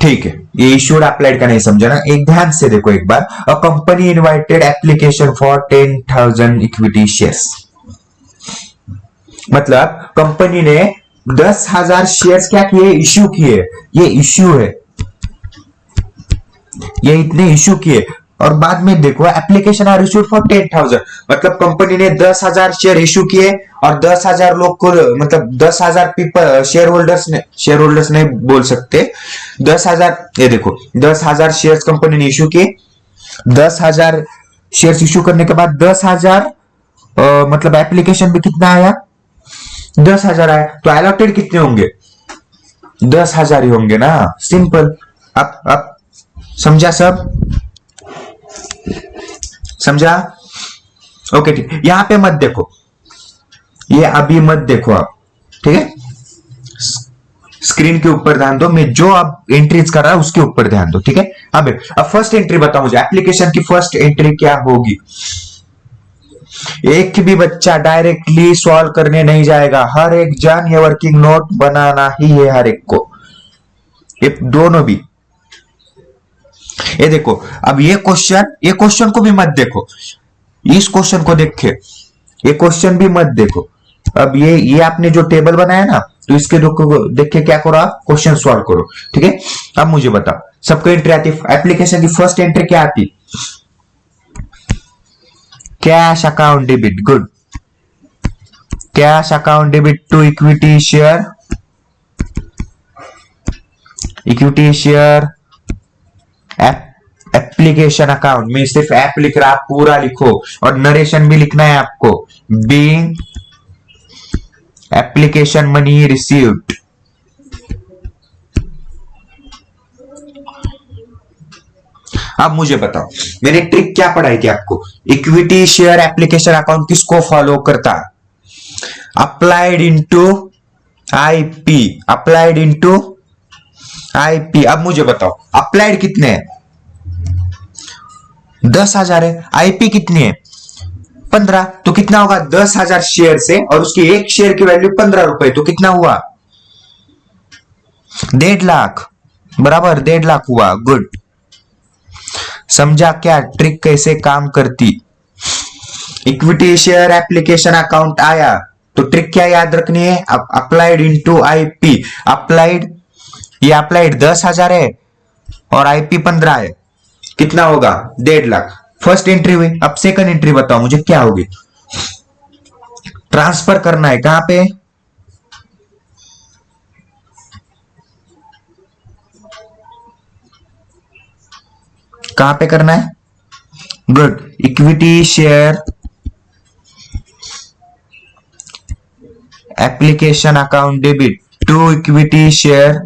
ठीक है, ये इश्यूड अप्लाइड का नहीं समझा ना, एक ध्यान से देखो एक बार, a company invited application for 10,000 equity shares, मतलब कंपनी ने 10,000 शेयर्स क्या किए, इश्यू किए, ये इश्यू है, ये इतने इश्यू किए। और बाद में देखो एप्लीकेशन आर इश्यूड फॉर 10,000, मतलब कंपनी ने 10,000 शेयर इश्यू किए और 10,000 लोग को, मतलब 10,000 पीपल, शेयर होल्डर्स नहीं बोल सकते, 10,000, ये देखो 10,000 शेयर कंपनी ने इश्यू किए, 10,000 शेयर इश्यू करने के बाद 10,000 मतलब एप्लीकेशन में कितना आया, 10,000 आया, तो अलॉटेड कितने होंगे, 10,000 ही होंगे ना, सिंपल। अब समझा सब, समझा, ओके ठीक। यहां पे मत देखो, ये अभी मत देखो आप, ठीक है, स्क्रीन के ऊपर ध्यान दो, मैं जो आप एंट्रीज कर रहा है उसके ऊपर ध्यान दो, ठीक है। अब फर्स्ट एंट्री बताओ मुझे, एप्लीकेशन की फर्स्ट एंट्री क्या होगी। एक भी बच्चा डायरेक्टली सॉल्व करने नहीं जाएगा, हर एक जन ये वर्किंग नोट बनाना ही है, हर एक को, ये दोनों भी। ये देखो अब ये क्वेश्चन को भी मत देखो, इस क्वेश्चन को देखे, ये क्वेश्चन भी मत देखो। अब ये आपने जो टेबल बनाया ना, तो इसके देख के क्या करो आप, क्वेश्चन सॉल्व करो, ठीक है। अब मुझे बताओ, सबको एंट्री आती, एप्लीकेशन की फर्स्ट एंट्री क्या आती, cash account debit, good, cash account debit to equity share, application account में सिर्फ ऐप लिख रहा, आप पूरा लिखो और नरेशन भी लिखना है आपको, बीइंग एप्लीकेशन मनी रिसीव्ड। अब मुझे बताओ, मैंने ट्रिक क्या पढ़ाई थी आपको, इक्विटी शेयर एप्लीकेशन अकाउंट किसको फॉलो करता, applied into IP, applied into IP. अब मुझे बताओ अप्लाइड कितने हैं, 10,000 है, आईपी कितनी है, 15, तो कितना होगा, 10,000 शेयर से, और उसकी एक शेयर की वैल्यू 15 रुपए, तो कितना हुआ, 1.5 लाख, बराबर 1.5 लाख हुआ, गुड। समझा क्या ट्रिक कैसे काम करती, इक्विटी शेयर एप्लीकेशन अकाउंट आया तो ट्रिक क्या याद रखनी है, अप्लाइड इनटू आईपी, अप्लाइड, ये अप्लाइड 10,000 है और आईपी 15 है, कितना होगा, 1.5 लाख, फर्स्ट एंट्री हुई। अब सेकंड एंट्री बताओ मुझे क्या होगी, ट्रांसफर करना है, कहां पे, कहां पे करना है, good, equity share application account debit to equity share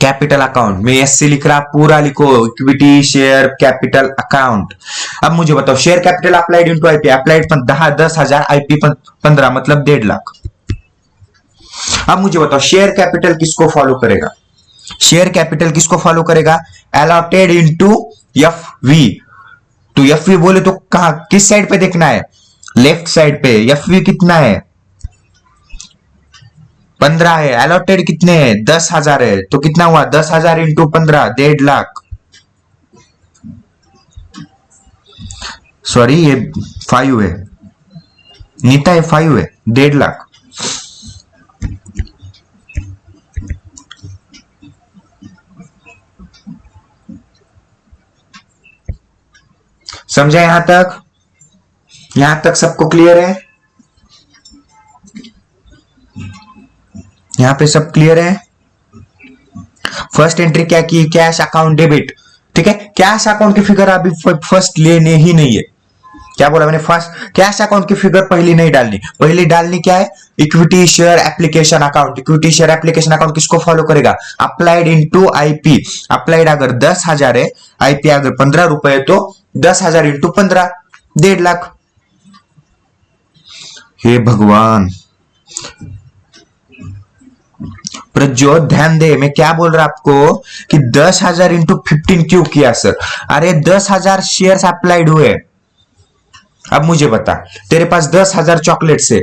capital account में एससी लिख रहा, पूरा लिखो, इक्विटी शेयर कैपिटल अकाउंट। अब मुझे बताओ share capital applied into IP, applied 10,000, IP 15, मतलब 1.5 लाख। अब मुझे बताओ शेयर कैपिटल किसको फॉलो करेगा, शेयर कैपिटल किसको फॉलो करेगा, अलॉटेड इनटू एफ वी, तो एफ वी बोले तो कहां, किस साइड पे देखना है, लेफ्ट साइड पे, एफ वी कितना है, 15 है, अलॉटेड कितने हैं, 10,000 है, तो कितना हुआ, 10,000 इंटू 15, 1.5 लाख, सॉरी ये 5 है, नीता है 5 है, 1.5 लाख। समझा यहां तक, यहां तक सबको क्लियर है, यहां पे सब क्लियर है। फर्स्ट एंट्री क्या की, कैश अकाउंट डेबिट, ठीक है, कैश अकाउंट की फिगर अभी फर्स्ट लेने ही नहीं है, क्या बोला मैंने, फर्स्ट कैश अकाउंट की फिगर पहली नहीं डालनी, पहली डालनी क्या है, equity share application account, equity share application account किसको फॉलो करेगा, अप्लाइड इनटू आईपी, अप्लाइड अगर 10,000 है, आईपी अगर 15 रुपए है, तो 10,000 इंटू 15, 1.5 लाख। हे भगवान, प्रज्योत ध्यान दे, मैं क्या बोल रहा आपको कि 10,000 इंटू 15 क्यों किया सर, अरे 10,000 शेयर्स अप्लाइड हुए। अब मुझे बता, तेरे पास 10,000 चॉकलेट है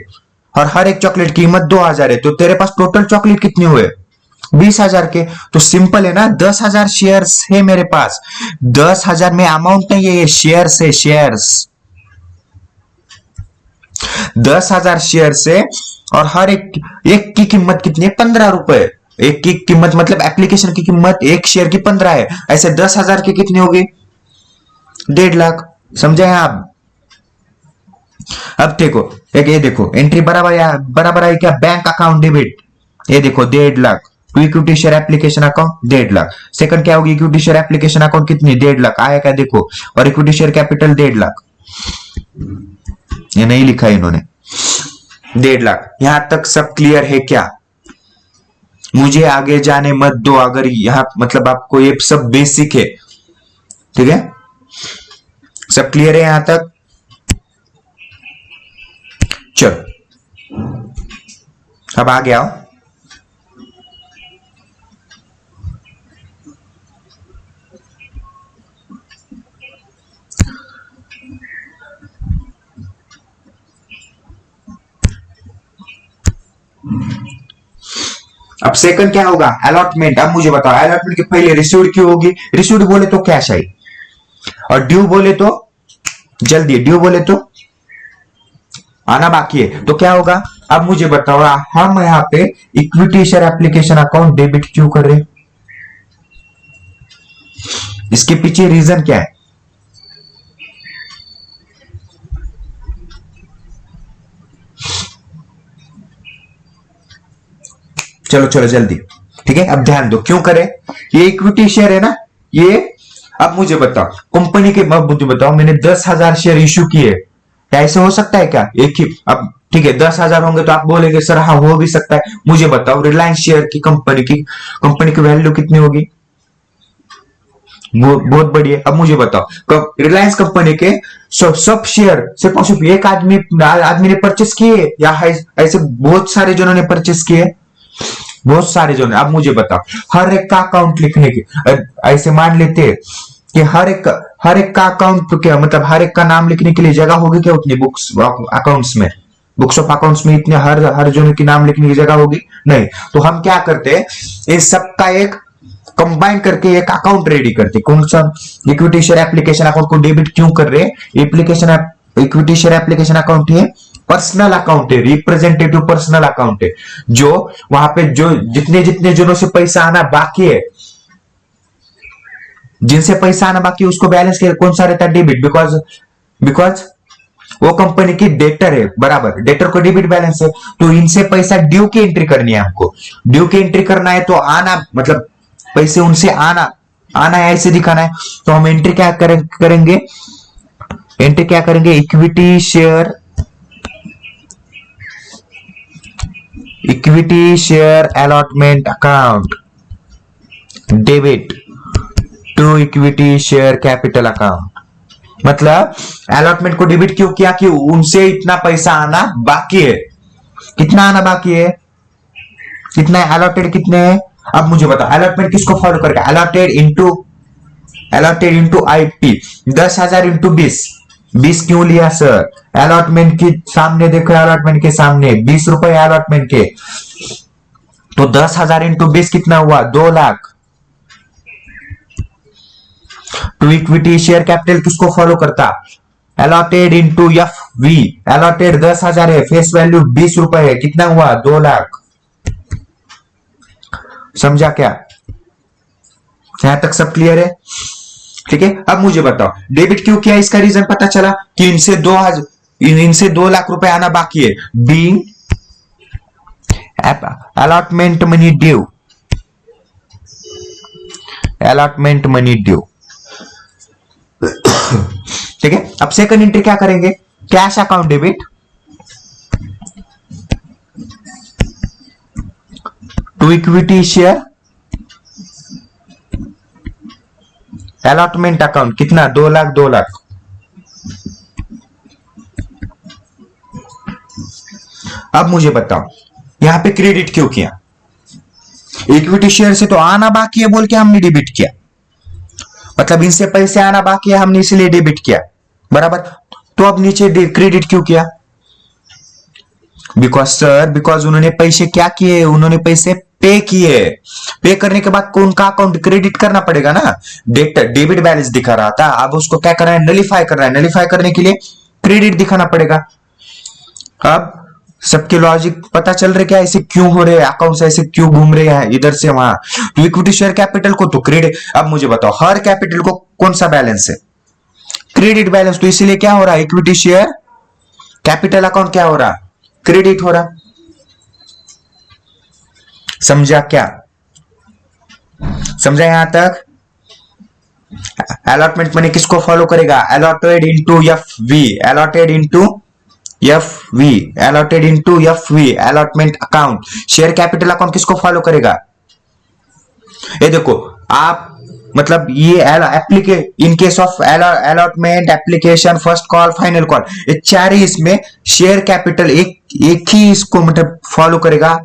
और हर एक चॉकलेट की कीमत 2,000 है, तो तेरे पास टोटल चॉकलेट कितने हुए, 20,000 के, तो सिंपल है ना, 10,000 शेयर्स है मेरे पास, 10,000 में अमाउंट नहीं है, ये शेयर्स है, शेयर्स, 10,000 शेयर से, और हर एक की कीमत कितनी है? 15 रुपए। एक की कीमत मतलब एप्लीकेशन की कीमत एक शेयर की 15 है, ऐसे 10,000 की कितनी होगी? 1.5 लाख। समझे हैं आप? अब देखो, एक ये देखो एंट्री बराबर आई क्या? बैंक अकाउंट डेबिट, ये देखो 1.5 lakh. To equity share application account 1.5 lakh. Second क्या होगी? इक्विटी शेयर एप्लीकेशन अकाउंट कितनी? 1.5 लाख आया क्या? देखो, और इक्विटी शेयर कैपिटल 1.5 लाख, ये नहीं लिखा है इन्होंने, 1.5 लाख। यहां तक सब क्लियर है क्या? मुझे आगे जाने मत दो, अगर यहां मतलब आपको ये सब बेसिक है, ठीक है? सब क्लियर है यहां तक? चलो अब आगे आओ। अब सेकंड क्या होगा? अलॉटमेंट। अब मुझे बताओ, अलॉटमेंट के पहले रिसीव्ड क्यों होगी? रिसीव्ड बोले तो कैश आई, और ड्यू बोले तो जल्दी, ड्यू बोले तो आना बाकी है, तो क्या होगा? अब मुझे बताओ, हम यहाँ पे equity share application account debit क्यों कर रहे? इसके पीछे रीजन क्या है? चलो चलो जल्दी, ठीक है? अब ध्यान दो, क्यों करे? ये इक्विटी शेयर है ना, ये। अब मुझे बताओ, कंपनी के, मुझे बताओ, मैंने 10,000 शेयर इश्यू किए, क्या ऐसे हो सकता है क्या? एक ही, अब ठीक है 10,000 होंगे तो आप बोलेंगे सर हाँ हो भी सकता है। मुझे बताओ, रिलायंस शेयर की कंपनी की वैल्यू कितनी होगी? बहुत बढ़िया। अब मुझे बताओ, रिलायंस कंपनी के सब शेयर सिर्फ एक आदमी ने परचेस किए, या ऐसे बहुत सारे जनों ने परचेस किए? बहुत सारे जो। अब मुझे बताओ, हर एक का अकाउंट लिखने की, ऐसे मान लेते हैं कि हर एक का अकाउंट क्या मतलब हर एक का नाम लिखने के लिए जगह होगी क्या उतनी बुक्स अकाउंट्स में? बुक्स ऑफ अकाउंट्स में इतने हर जन की नाम लिखने की जगह होगी नहीं। तो हम क्या करते हैं, इस सब का एक कंबाइन करके एक अकाउंट रेडी करते। कौन सा? इक्विटी शेयर एप्लीकेशन अकाउंट को डेबिट क्यों कर रहे हैं? इक्विटी शेयर एप्लीकेशन अकाउंट है पर्सनल अकाउंट है, रिप्रेजेंटेटिव पर्सनल अकाउंट है, जो वहां पे जो जितने जितने जनों से पैसा आना बाकी है, जिनसे पैसा आना बाकी है, उसको बैलेंस कौन सा रहता है? डेबिट। बिकॉज वो कंपनी की डेटर है, बराबर, डेटर को डेबिट बैलेंस है, तो इनसे पैसा ड्यू की एंट्री करनी है हमको। ड्यू की एंट्री करना है तो आना मतलब पैसे उनसे आना है, ऐसे दिखाना है। तो हम एंट्री क्या करेंगे? एंट्री क्या करेंगे? Equity share allotment account debit to equity share capital account. मतलब अलॉटमेंट को डेबिट क्यों किया? कि उनसे इतना पैसा आना बाकी है। कितना आना बाकी है? कितना है? अलॉटेड कितने है? अब मुझे बताओ, अलॉटमेंट किसको फॉलो करेगा? Allotted into IP। 10,000 इंटू 20 क्यों लिया सर? अलॉटमेंट के सामने देखो, अलॉटमेंट के सामने 20 रुपए अलॉटमेंट के, तो 10,000 इंटू 20 कितना हुआ? 2 lakh. To equity share capital किसको फॉलो करता? Allotted into FV। अलॉटेड 10,000 है, फेस वैल्यू 20 रुपए है, कितना हुआ? 2 लाख। समझा क्या? यहां तक सब क्लियर है? ठीक है। अब मुझे बताओ, डेबिट क्यों किया? इसका रीजन पता चला कि इनसे 2 लाख रुपए आना बाकी है। Being allotment money due, allotment money due. ठीक है। अब सेकंड एंट्री क्या करेंगे? Cash account debit to equity share allotment account, कितना? 2 लाख। 2 लाख। अब मुझे बताओ, यहां पे क्रेडिट क्यों किया? इक्विटी शेयर से तो आना बाकी है बोल के हमने डेबिट किया, मतलब इनसे पैसे आना बाकी है, हमने इसलिए डेबिट किया, बराबर। तो अब नीचे क्रेडिट क्यों किया? बिकॉज उन्होंने पैसे क्या किए? उन्होंने पैसे पे किए। पे करने के बाद कौन का अकाउंट क्रेडिट करना पड़ेगा ना? डेबिट बैलेंस दिखा रहा था, अब उसको क्या करना है? नलीफाई करना है। नलीफाई करने के लिए क्रेडिट दिखाना पड़ेगा। अब सबके लॉजिक पता चल रहे क्या, ऐसे क्यों हो रहे अकाउंट्स, ऐसे क्यों घूम रहे हैं इधर से वहां। तो इक्विटी शेयर कैपिटल को तो क्रेडिट, अब मुझे बताओ हर कैपिटल को कौन सा बैलेंस है, क्रेडिट बैलेंस। तो इसीलिए क्या हो रहा है, इक्विटी शेयर कैपिटल अकाउंट क्या हो रहा, क्रेडिट हो रहा। समझा क्या, समझा यहां तक। अलॉटमेंट मनी किसको फॉलो करेगा, allotted into F V, allotted into F V, allotted into F V, allotment account. Share capital account किसको फॉलो करेगा, ये देखो आप, मतलब ये एप्लीके in case of allotment, application, first call, final call, ये चार ही इसमें शेयर कैपिटल एक ही इसको मतलब फॉलो करेगा,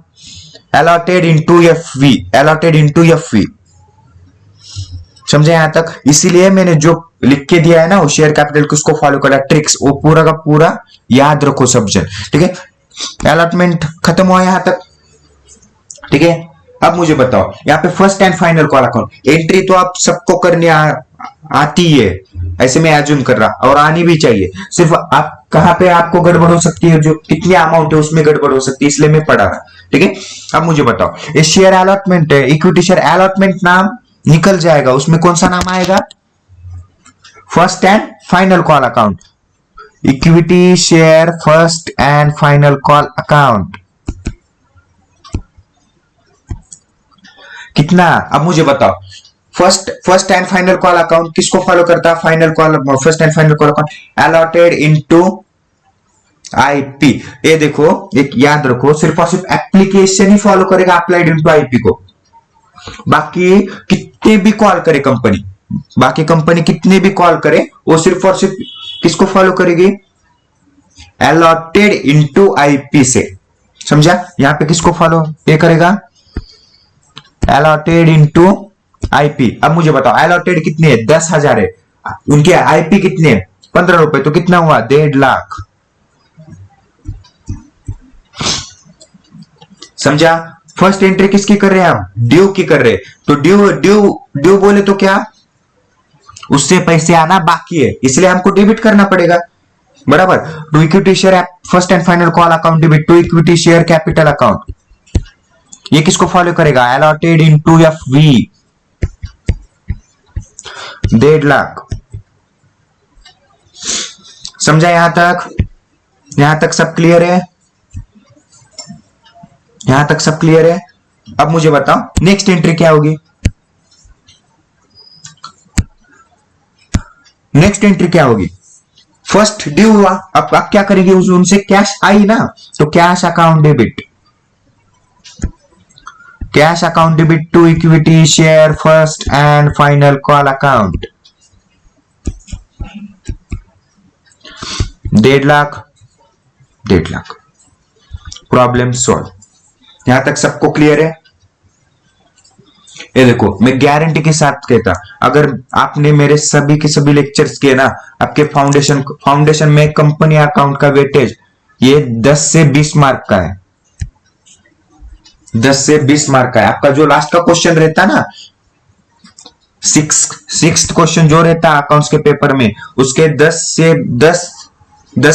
allotted into F V, allotted into F V. समझे यहां तक। इसीलिए मैंने जो लिख के दिया है ना, वो शेयर कैपिटल किसको फॉलो करा, ट्रिक्स, वो पूरा का पूरा याद रखो सब जन, ठीक है। अलॉटमेंट खत्म हुआ यहां तक, ठीक है। अब मुझे बताओ यहाँ पे first and final call account, entry तो आप सबको करने आती है, ऐसे में एज्यूम कर रहा, और आनी भी चाहिए। सिर्फ आप कहां पे आपको गड़बड़ हो सकती है, जो कितनी अमाउंट है उसमें गड़बड़ हो सकती है, इसलिए मैं पढ़ा रहा, ठीक है। अब मुझे बताओ ये शेयर अलॉटमेंट है, इक्विटी शेयर अलॉटमेंट नाम निकल जाएगा, उसमें कौन सा नाम आएगा, first and final call account, equity share first and final call account. कितना, अब मुझे बताओ first and final call account किसको फॉलो करता है, final call, first and final call account allotted into IP. ये देखो एक याद रखो, सिर्फ और सिर्फ एप्लीकेशन ही फॉलो करेगा अप्लाइड इनटू आईपी को, बाकी कितने भी कॉल करे कंपनी, बाकी कंपनी कितने भी कॉल करे, वो सिर्फ और सिर्फ किसको फॉलो करेगी, अलॉटेड इनटू आईपी से। समझा, यहां पे किसको फॉलो ये करेगा, अलॉटेड इनटू आईपी। अब मुझे बताओ अलॉटेड कितने है, 10,000 है, उनके आईपी कितने हैं, 15 रुपए, तो कितना हुआ, 1.5 लाख। समझा, फर्स्ट एंट्री किसकी कर रहे हैं हम, ड्यू की कर रहे हैं, तो ड्यू ड्यू ड्यू बोले तो क्या, उससे पैसे आना बाकी है, इसलिए हमको डेबिट करना पड़ेगा, बराबर। To equity share first and final call account debit to equity share capital account, ये किसको फॉलो करेगा, allotted into F V, 1.5 lakh. समझा यहां तक, यहां तक सब क्लियर है, यहां तक सब क्लियर है। अब मुझे बताओ नेक्स्ट एंट्री क्या होगी, नेक्स्ट एंट्री क्या होगी, फर्स्ट ड्यू हुआ, अब आप क्या करेंगे, उनसे कैश आई ना, तो cash account debit, cash account debit to equity share first and final call account, 1.5 lakh, 1.5 lakh. Problem solve, यहां तक सबको क्लियर है। ये देखो मैं गारंटी के साथ कहता, अगर आपने मेरे सभी के सभी लेक्चर्स किए ना, आपके फाउंडेशन में कंपनी अकाउंट का वेटेज ये 10 से 20 मार्क का है, 10 से 20 मार्क का है। आपका जो लास्ट का क्वेश्चन रहता ना, सिक्स क्वेश्चन जो रहता है अकाउंट्स के पेपर में, उसके 10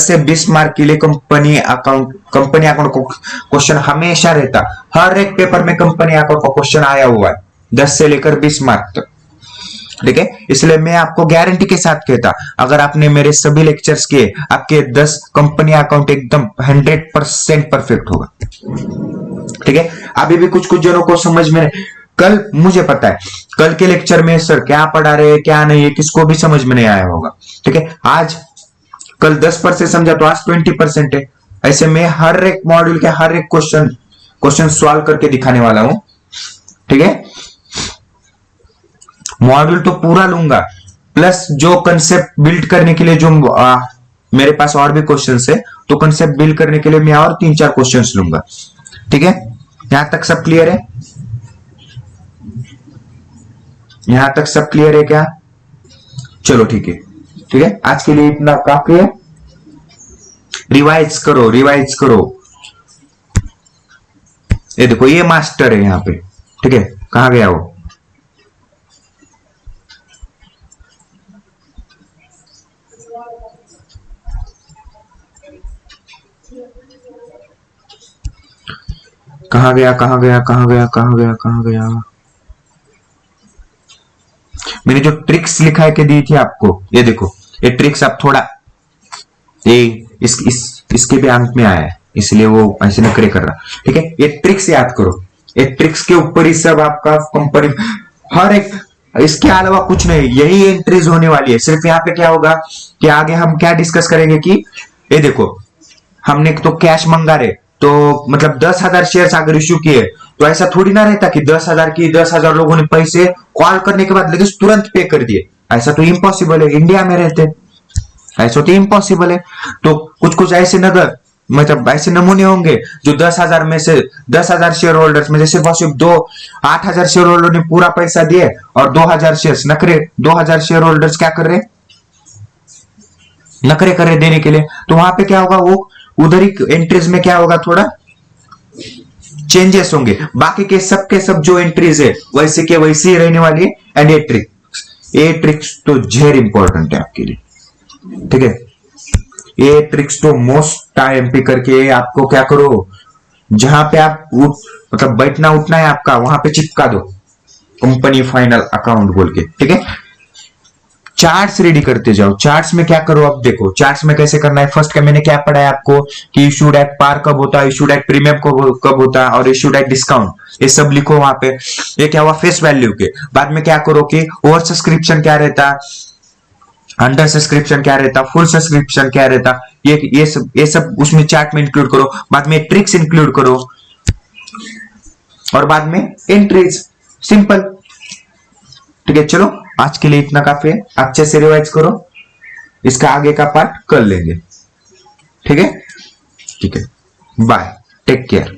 से 20 मार्क के लिए कंपनी अकाउंट को क्वेश्चन हमेशा रहता, हर एक पेपर में कंपनी अकाउंट का क्वेश्चन आया हुआ है, 10 से लेकर 20 मार्क तक, ठीक है। इसलिए मैं आपको गारंटी के साथ कहता, अगर आपने मेरे सभी लेक्चर्स किए, आपके 10 कंपनी अकाउंट एकदम 100% परफेक्ट होगा, ठीक है। अभी भी कुछ कुछ जनों को समझ में, कल मुझे पता है कल के लेक्चर में सर क्या पढ़ा रहे हैं क्या नहीं है, किसको भी समझ में नहीं आया होगा, ठीक है। आज कल 10% समझा तो आज 20% है, ऐसे में हर एक मॉड्यूल के हर एक क्वेश्चन सॉल्व करके दिखाने वाला हूं, ठीक है। मॉड्यूल तो पूरा लूंगा, प्लस जो कंसेप्ट बिल्ड करने के लिए जो मेरे पास और भी क्वेश्चंस है, तो कंसेप्ट बिल्ड करने के लिए मैं और 3-4 क्वेश्चंस लूंगा, ठीक है। यहां तक सब क्लियर है, यहां तक सब क्लियर है क्या, चलो ठीक है, ठीक है। आज के लिए इतना काफी है, रिवाइज करो, रिवाइज करो। ये देखो ये मास्टर है यहाँ पे, ठीक है, कहां गया वो, कहाँ गया कहाँ गया कहाँ गया कहाँ गया कहाँ गया? मैंने जो ट्रिक्स लिखा है के दी थी आपको, ये देखो, ये ट्रिक्स आप थोड़ा, ये इसके भी अंक में आया है, इसलिए वो ऐसे नखरे कर रहा। ठीक है, ये ट्रिक्स याद करो, ये ट्रिक्स के ऊपर ही सब आपका कंपनी, हर एक, इसके अलावा कुछ नहीं, यही एंट्रीज होने वाली है। सिर्फ यहाँ पे क्या होगा कि आगे हम क्या डिस्कस करेंगे कि ये देखो, हमने तो कैश मंगा रहे, तो मतलब 10,000 शेयर्स अगर इश्यू किए, तो ऐसा थोड़ी ना रहता कि 10,000 की 10,000 लोगों ने पैसे कॉल करने के बाद लेकिन तुरंत पे कर दिए। ऐसा तो इम्पॉसिबल है, इंडिया में रहते, ऐसा तो इम्पॉसिबल है। तो कुछ कुछ ऐसे नगर, मतलब ऐसे नमूने होंगे जो 10,000 में से, 10,000 शेयर होल्डर्स में जैसे सिर्फ 8,000 शेयर होल्डर ने पूरा पैसा दिए और 2,000 शेयर नखरे, 2,000 शेयर होल्डर्स क्या कर रहे, नखरे कर रहे देने के लिए। तो वहां पे क्या होगा, वो उधर ही एंट्रीज में क्या होगा, थोड़ा चेंजेस होंगे। बाकी के सब जो एंट्रीज है वैसे के वैसे ही रहने वाली है। एंड ये ट्रिक्स तो जेर इंपॉर्टेंट है आपके लिए। ठीक है, ये ट्रिक्स तो मोस्ट टाइम पे करके आपको क्या करो, जहां पे आप मतलब बैठना उठना है आपका, वहां पे चिपका दो कंपनी फाइनल अकाउंट बोल के। ठीक है, चार्ट्स रेडी करते जाओ। चार्ट्स में क्या करो, अब देखो चार्ट्स में कैसे करना है। फर्स्ट का मैंने क्या पढ़ा है आपको कि इशूड एट पार कब होता है, इशूड एट प्रीमियम कब होता है, और इशूड एट डिस्काउंट, ये सब लिखो वहां पे। ये क्या हुआ, फेस वैल्यू के बाद में क्या करो कि ओवर सब्सक्रिप्शन क्या रहता, अंडर सब्सक्रिप्शन क्या रहता, फुल सब्सक्रिप्शन क्या रहता, ये सब उसमें चार्ट में इंक्लूड करो। बाद में ट्रिक्स इंक्लूड करो और बाद में एंट्रीज, सिंपल। ठीक है, चलो आज के लिए इतना काफी है, अच्छे से रिवाइज करो, इसका आगे का पार्ट कर लेंगे। ठीक है, बाय, टेक केयर।